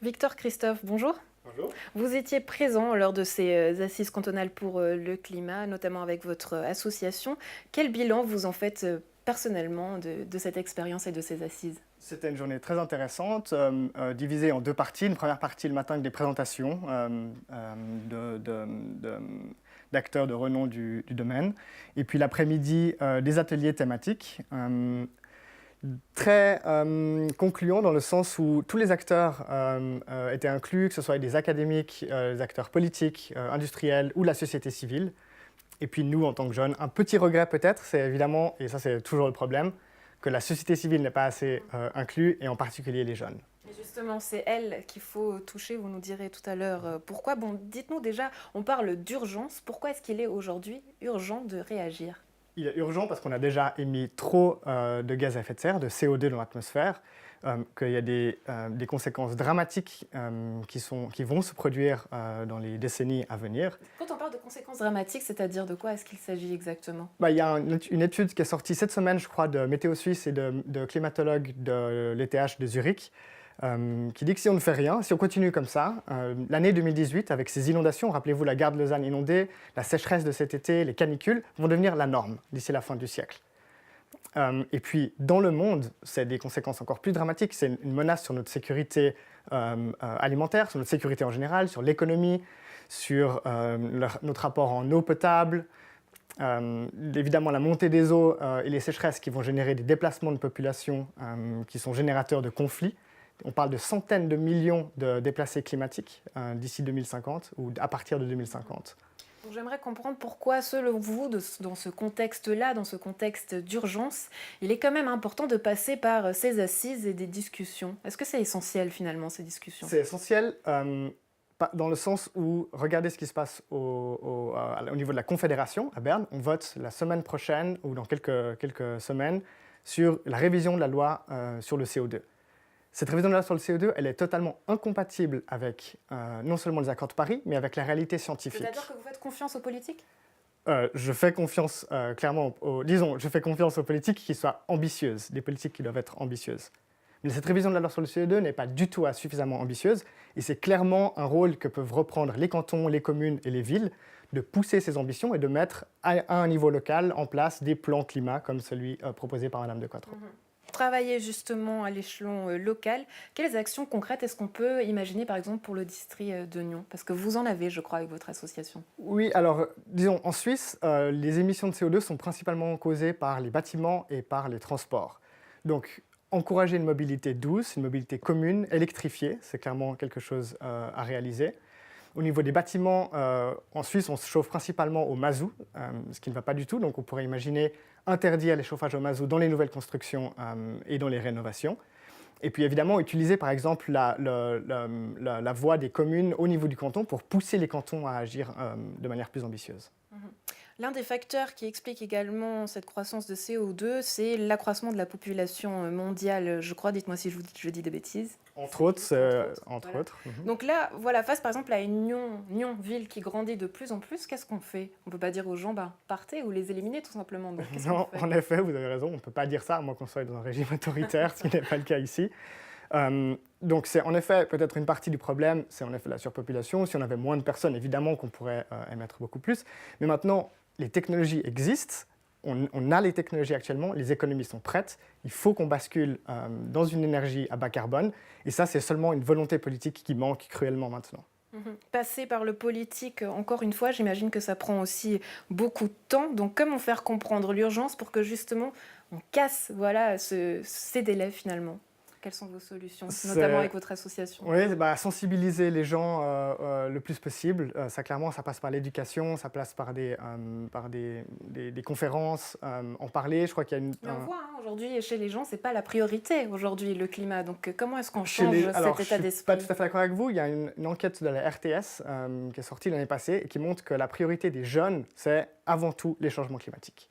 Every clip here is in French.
Victor Christophe, bonjour. Bonjour. Vous étiez présent lors de ces assises cantonales pour le climat, notamment avec votre association. Quel bilan vous en faites personnellement de cette expérience et de ces assises? C'était une journée très intéressante, divisée en deux parties. Une première partie le matin avec des présentations d'acteurs de renom du domaine. Et puis l'après-midi, des ateliers thématiques. Très concluant dans le sens où tous les acteurs étaient inclus, que ce soit des académiques, des acteurs politiques, industriels ou la société civile. Et puis nous, en tant que jeunes, un petit regret peut-être, c'est évidemment, et ça c'est toujours le problème, que la société civile n'est pas assez inclue, et en particulier les jeunes. Et justement, c'est elle qu'il faut toucher, vous nous direz tout à l'heure pourquoi. Bon, dites-nous déjà, on parle d'urgence. Pourquoi est-ce qu'il est aujourd'hui urgent de réagir? Il est urgent parce qu'on a déjà émis trop de gaz à effet de serre, de CO2 dans l'atmosphère, qu'il y a des conséquences dramatiques qui vont se produire dans les décennies à venir. Quand on parle de conséquences dramatiques, c'est-à-dire de quoi est-ce qu'il s'agit exactement? Il y a une étude qui est sortie cette semaine, je crois, de Météo Suisse et de climatologues de l'ETH de Zurich, qui dit que si on ne fait rien, si on continue comme ça, l'année 2018, avec ces inondations, rappelez-vous la gare de Lausanne inondée, la sécheresse de cet été, les canicules, vont devenir la norme d'ici la fin du siècle. Et puis, dans le monde, c'est des conséquences encore plus dramatiques. C'est une menace sur notre sécurité alimentaire, sur notre sécurité en général, sur l'économie, sur notre rapport en eau potable, évidemment la montée des eaux et les sécheresses qui vont générer des déplacements de population qui sont générateurs de conflits. On parle de centaines de millions de déplacés climatiques d'ici 2050 ou à partir de 2050. J'aimerais comprendre pourquoi, selon vous, dans ce contexte-là, dans ce contexte d'urgence, il est quand même important de passer par ces assises et des discussions. Est-ce que c'est essentiel finalement, ces discussions? C'est essentiel dans le sens où, regardez ce qui se passe au niveau de la Confédération à Berne. On vote la semaine prochaine ou dans quelques semaines sur la révision de la loi sur le CO2. Cette révision de la loi sur le CO2, elle est totalement incompatible avec non seulement les accords de Paris, mais avec la réalité scientifique. C'est-à-dire que vous faites confiance aux politiques? Je fais confiance clairement, je fais confiance aux politiques qui soient ambitieuses, des politiques qui doivent être ambitieuses. Mais cette révision de la loi sur le CO2 n'est pas du tout suffisamment ambitieuse, et c'est clairement un rôle que peuvent reprendre les cantons, les communes et les villes, de pousser ces ambitions et de mettre à un niveau local en place des plans climat comme celui proposé par Madame de Quatreau. Travailler justement à l'échelon local, quelles actions concrètes est-ce qu'on peut imaginer par exemple pour le district de Nyon? Parce que vous en avez, je crois, avec votre association. Oui, alors disons, en Suisse, les émissions de CO2 sont principalement causées par les bâtiments et par les transports. Donc, encourager une mobilité douce, une mobilité commune, électrifiée, c'est clairement quelque chose à réaliser. Au niveau des bâtiments, en Suisse, on se chauffe principalement au mazout, ce qui ne va pas du tout. Donc on pourrait imaginer interdire les chauffages au mazout dans les nouvelles constructions et dans les rénovations. Et puis évidemment, utiliser par exemple la voie des communes au niveau du canton pour pousser les cantons à agir de manière plus ambitieuse. L'un des facteurs qui explique également cette croissance de CO2, c'est l'accroissement de la population mondiale, je crois. Dites-moi si je dis des bêtises. Entre autres. Voilà. Donc là, voilà, face par exemple à une Nyon, ville qui grandit de plus en plus, qu'est-ce qu'on fait? On ne peut pas dire aux gens, partez ou les éliminer tout simplement. Donc, non, en effet, vous avez raison, on ne peut pas dire ça, à moins qu'on soit dans un régime autoritaire, ce qui n'est pas le cas ici. Donc c'est en effet peut-être une partie du problème, c'est en effet la surpopulation. Si on avait moins de personnes, évidemment qu'on pourrait émettre beaucoup plus. Mais maintenant, les technologies existent, on a les technologies actuellement, les économies sont prêtes, il faut qu'on bascule dans une énergie à bas carbone, et ça c'est seulement une volonté politique qui manque cruellement maintenant. Passer par le politique, encore une fois, j'imagine que ça prend aussi beaucoup de temps. Donc comment faire comprendre l'urgence pour que justement on casse ces délais finalement? Quelles sont vos solutions, notamment avec votre association? Oui, sensibiliser les gens le plus possible. Ça, clairement, ça passe par l'éducation, ça passe par des conférences, en parler. Je crois qu'il y a Mais on voit, aujourd'hui, chez les gens, ce n'est pas la priorité, aujourd'hui, le climat. Donc, comment est-ce qu'on change cet état d'esprit? Je ne suis pas tout à fait d'accord avec vous. Il y a une enquête de la RTS qui est sortie l'année passée et qui montre que la priorité des jeunes, c'est avant tout les changements climatiques.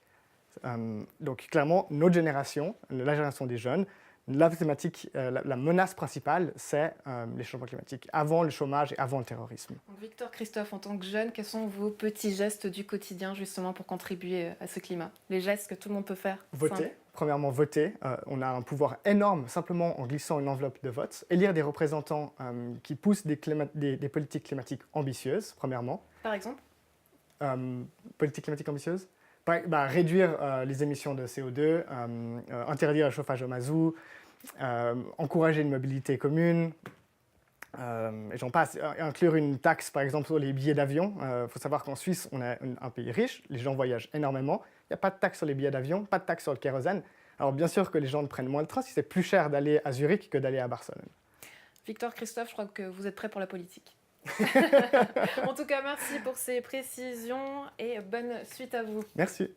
Donc, clairement, notre génération, la génération des jeunes, la thématique, la menace principale, c'est les changements climatiques, avant le chômage et avant le terrorisme. Donc, Victor Christophe, en tant que jeune, quels sont vos petits gestes du quotidien justement pour contribuer à ce climat? Les gestes que tout le monde peut faire? Voter, premièrement, voter. On a un pouvoir énorme simplement en glissant une enveloppe de vote. Élire des représentants qui poussent des politiques climatiques ambitieuses, premièrement. Par exemple? Politique climatique ambitieuse. Réduire les émissions de CO2, interdire le chauffage au mazout, encourager une mobilité commune, et j'en passe. Inclure une taxe, par exemple, sur les billets d'avion. Faut savoir qu'en Suisse, on est un pays riche, les gens voyagent énormément. Il n'y a pas de taxe sur les billets d'avion, pas de taxe sur le kérosène. Alors bien sûr que les gens prennent moins le train si c'est plus cher d'aller à Zurich que d'aller à Barcelone. Victor, Christophe, je crois que vous êtes prêts pour la politique. En tout cas, merci pour ces précisions et bonne suite à vous. Merci.